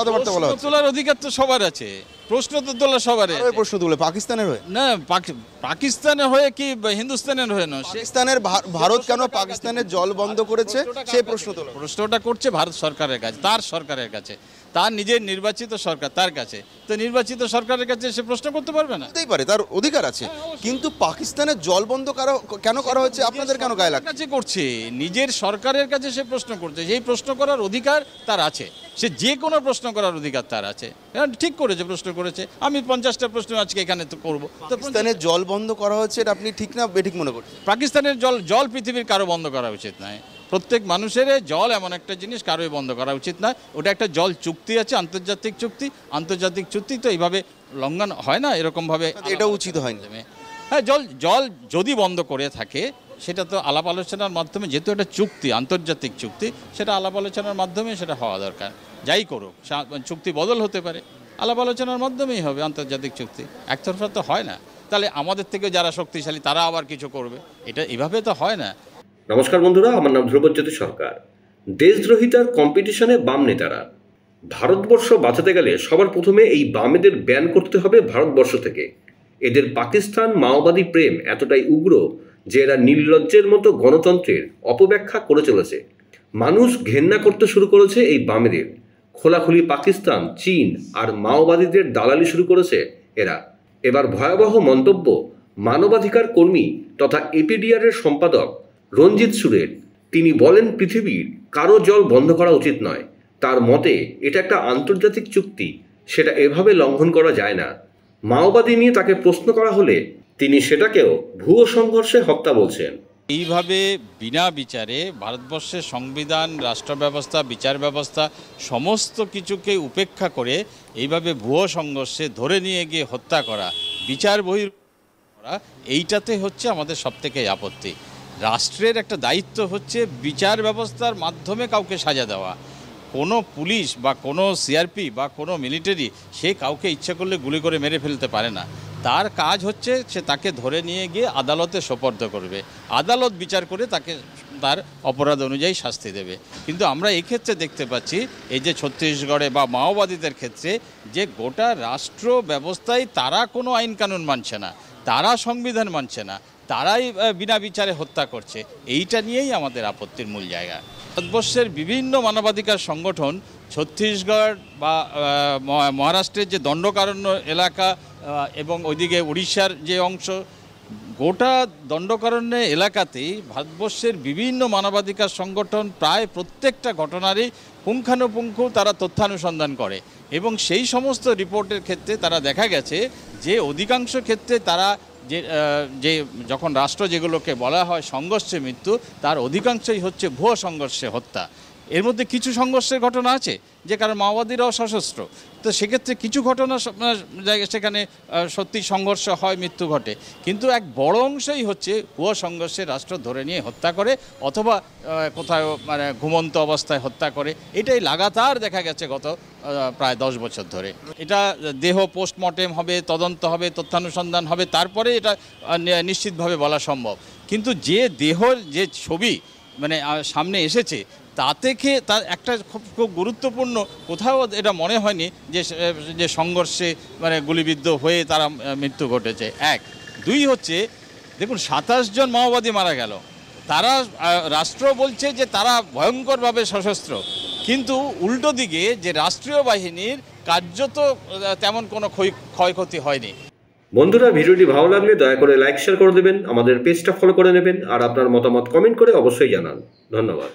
কথাবার্তা বলা হচ্ছে। তোলার অধিকার তো সবার আছে, প্রশ্ন তো তোলার সবার আছে। প্রশ্ন তুলে পাকিস্তানের হয়ে না, পাকিস্তানের হয়ে কি হিন্দুস্তানের হয়ে নয়, পাকিস্তানের ভারত কেন পাকিস্তানের জল বন্ধ করেছে সেই প্রশ্ন তোলা। প্রশ্নটা করছে ভারত সরকারের কাছে, তার সরকারের কাছে, তার নিজের নির্বাচিত সরকার, তার কাছে। তো নির্বাচিত সরকারের কাছে সে প্রশ্ন করতে পারবে না? হতেই পারে, তার অধিকার আছে, কিন্তু পাকিস্তানের জল বন্ধ কেন করা হয়েছে আপনাদের কেন গায়ে লাগছে? কাছে করছে, নিজের সরকারের কাছে সে প্রশ্ন করছে, সেই প্রশ্ন করার অধিকার তার আছে, সে যে কোনো প্রশ্ন করার অধিকার তার আছে। ঠিক করেছে, প্রশ্ন করেছে। আমি 50টা প্রশ্ন আজকে এখানে তো করবো। পাকিস্তানের জল বন্ধ করা হয়েছে, এটা আপনি ঠিক না বেঠিক মনে করছেন? পাকিস্তানের জল পৃথিবীর কারো বন্ধ করা উচিত নয়। প্রত্যেক মানুষের জল এমন একটা জিনিস, কারোই বন্ধ করা উচিত না। ওটা একটা জল চুক্তি আছে, আন্তর্জাতিক চুক্তি। আন্তর্জাতিক চুক্তি তো এইভাবে লঙ্ঘন হয় না এরকমভাবে। এটা উচিত হয়নি। হ্যাঁ, জল যদি বন্ধ করে থাকে সেটা তো আলাপ আলোচনার মাধ্যমে, যেহেতু এটা চুক্তি, আন্তর্জাতিক চুক্তি, সেটা আলাপ আলোচনার মাধ্যমে সেটা হওয়া দরকার। যাই করুক, চুক্তি বদল হতে পারে, আলাপ আলোচনার মাধ্যমেই হবে আন্তর্জাতিক চুক্তি। একতরফা তো হয় না। তাহলে আমাদের থেকে যারা শক্তিশালী তারা আবার কিছু করবে, এটা এভাবে তো হয় না। নমস্কার বন্ধুরা, আমার নাম ধ্রুবজ্যোতি সরকার। দেশদ্রোহিতার কম্পিটিশনে বাম নেতারা। ভারতবর্ষ বাঁচাতে গেলে সবার প্রথমে এই বামেদের ব্যান করতে হবে ভারতবর্ষ থেকে। এদের পাকিস্তান মাওবাদী প্রেম এতটাই উগ্র যে এরা নির্লজ্জের মতো গণতন্ত্রের অপব্যাখ্যা করে চলেছে। মানুষ ঘেন্না করতে শুরু করেছে এই বামেদের। খোলাখুলি পাকিস্তান, চীন আর মাওবাদীদের দালালি শুরু করেছে এরা। এবার ভয়াবহ মন্তব্য মানবাধিকার কর্মী তথা এপিডিআরের সম্পাদক রঞ্জিত সুরের। তিনি বলেন পৃথিবীর কারো জল বন্ধ করা উচিত নয়। তার মতে এটা একটা আন্তর্জাতিক চুক্তি, সেটা এভাবে লঙ্ঘন করা যায় না। মাওবাদী নিয়ে তাকে প্রশ্ন করা হলে তিনি সেটাকেও ভুয়ো সংঘর্ষে হত্যা বলছেন। এইভাবে বিনা বিচারে ভারতবর্ষের সংবিধান, রাষ্ট্র ব্যবস্থা, বিচার ব্যবস্থা সমস্ত কিছুকে উপেক্ষা করে এইভাবে ভুয়ো সংঘর্ষে ধরে নিয়ে গিয়ে হত্যা করা, বিচার করা, এইটাতে হচ্ছে আমাদের সবথেকে আপত্তি। রাষ্ট্রের একটা দায়িত্ব হচ্ছে বিচার ব্যবস্থার মাধ্যমে কাউকে সাজা দেওয়া। কোনো পুলিশ বা কোনো সিআরপি বা কোনো মিলিটারি সে কাউকে ইচ্ছা করলে গুলি করে মেরে ফেলতে পারে না। তার কাজ হচ্ছে সে তাকে ধরে নিয়ে গিয়ে আদালতে সোপর্দ করবে, আদালত বিচার করে তাকে তার অপরাধ অনুযায়ী শাস্তি দেবে। কিন্তু আমরা এই ক্ষেত্রে দেখতে পাচ্ছি, এই যে ছত্তিশগড়ে বা মাওবাদীদের ক্ষেত্রে, যে গোটা রাষ্ট্র ব্যবস্থায় তারা কোনো আইন কানুন মানছে না, তারা সংবিধান মানছে না, তারাই বিনা বিচারে হত্যা করছে। এইটা নিয়েই আমাদের আপত্তির মূল জায়গা। ভারতবর্ষের বিভিন্ন মানবাধিকার সংগঠন ছত্তিশগড় বা মহারাষ্ট্রের যে দণ্ডকারণ্য এলাকা এবং ওইদিকে উড়িষ্যার যে অংশ, গোটা দণ্ডকারণ্য এলাকাতেই ভারতবর্ষের বিভিন্ন মানবাধিকার সংগঠন প্রায় প্রত্যেকটা ঘটনারই পুঙ্খানুপুঙ্খ তারা তথ্যানুসন্ধান করে, এবং সেই সমস্ত রিপোর্টের ক্ষেত্রে তারা দেখা গেছে যে অধিকাংশ ক্ষেত্রে তারা যে যখন রাষ্ট্র যেগুলোকে বলা হয় সংঘর্ষে মৃত্যু, তার অধিকাংশই হচ্ছে ভুয়ো সংঘর্ষে হত্যা। এর মধ্যে কিছু সংঘর্ষের ঘটনা আছে যে কারণ মাওবাদীরাও সশস্ত্র, তো সেক্ষেত্রে কিছু ঘটনা সেখানে সত্যি সংঘর্ষ হয়, মৃত্যু ঘটে, কিন্তু এক বড় অংশই হচ্ছে ভুয়ো সংঘর্ষে রাষ্ট্র ধরে নিয়ে হত্যা করে অথবা কোথাও মানে ঘুমন্ত অবস্থায় হত্যা করে। এটাই লাগাতার দেখা গেছে গত প্রায় 10 বছর ধরে। এটা দেহ পোস্টমর্টেম হবে, তদন্ত হবে, তথ্যানুসন্ধান হবে, তারপরে এটা নিশ্চিতভাবে বলা সম্ভব। কিন্তু যে দেহর যে ছবি মানে সামনে এসেছে, তার একটা খুব গুরুত্বপূর্ণ, কোথাও এটা মনে হয়নি যে সংঘর্ষে মানে গুলিবিদ্ধ হয়ে তারা মৃত্যু ঘটেছে। এক, দুই হচ্ছে দেখুন 27 জন মাওবাদী মারা গেল, তারা রাষ্ট্র বলছে যে তারা ভয়ঙ্করভাবে সশস্ত্র, কিন্তু উল্টো দিকে যে রাষ্ট্রীয় বাহিনীর কার্যত তেমন কোনো ক্ষয়ক্ষতি হয়নি। বন্ধুরা, ভিডিওটি ভালো লাগলে দয়া করে লাইক শেয়ার করে দেবেন, আমাদের পেজটা ফলো করে নেবেন, আর আপনার মতামত কমেন্ট করে অবশ্যই জানান। ধন্যবাদ।